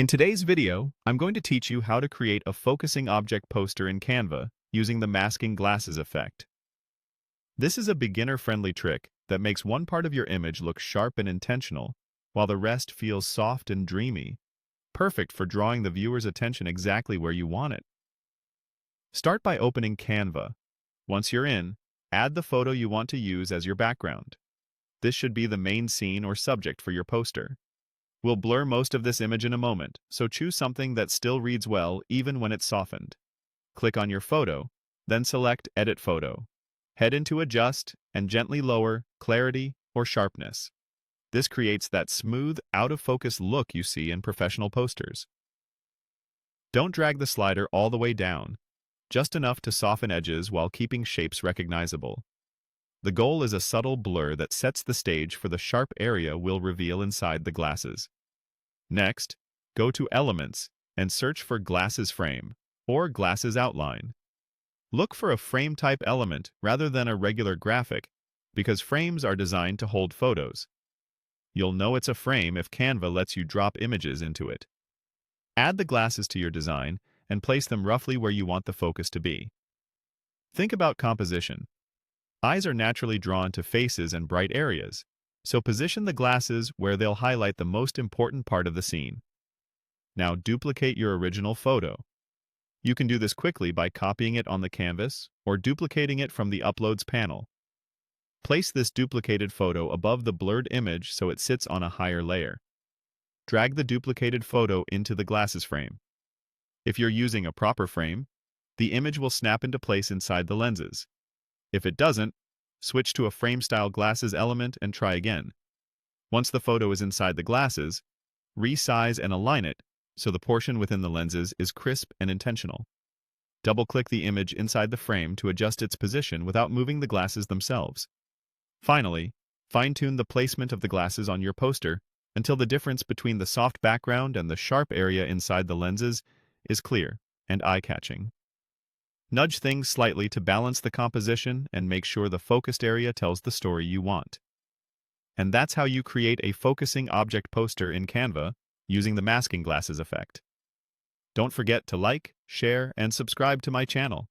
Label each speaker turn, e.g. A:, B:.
A: In today's video, I'm going to teach you how to create a focusing object poster in Canva using the masking glasses effect. This is a beginner-friendly trick that makes one part of your image look sharp and intentional, while the rest feels soft and dreamy, perfect for drawing the viewer's attention exactly where you want it. Start by opening Canva. Once you're in, add the photo you want to use as your background. This should be the main scene or subject for your poster. We'll blur most of this image in a moment, so choose something that still reads well even when it's softened. Click on your photo, then select Edit Photo. Head into Adjust and gently lower Clarity or Sharpness. This creates that smooth, out-of-focus look you see in professional posters. Don't drag the slider all the way down, just enough to soften edges while keeping shapes recognizable. The goal is a subtle blur that sets the stage for the sharp area we'll reveal inside the glasses. Next, go to Elements and search for Glasses Frame or Glasses Outline. Look for a frame-type element rather than a regular graphic because frames are designed to hold photos. You'll know it's a frame if Canva lets you drop images into it. Add the glasses to your design and place them roughly where you want the focus to be. Think about composition. Eyes are naturally drawn to faces and bright areas, so position the glasses where they'll highlight the most important part of the scene. Now duplicate your original photo. You can do this quickly by copying it on the canvas or duplicating it from the Uploads panel. Place this duplicated photo above the blurred image so it sits on a higher layer. Drag the duplicated photo into the glasses frame. If you're using a proper frame, the image will snap into place inside the lenses. If it doesn't, switch to a frame-style glasses element and try again. Once the photo is inside the glasses, resize and align it so the portion within the lenses is crisp and intentional. Double-click the image inside the frame to adjust its position without moving the glasses themselves. Finally, fine-tune the placement of the glasses on your poster until the difference between the soft background and the sharp area inside the lenses is clear and eye-catching. Nudge things slightly to balance the composition and make sure the focused area tells the story you want. And that's how you create a focusing object poster in Canva using the masking glasses effect. Don't forget to like, share, and subscribe to my channel.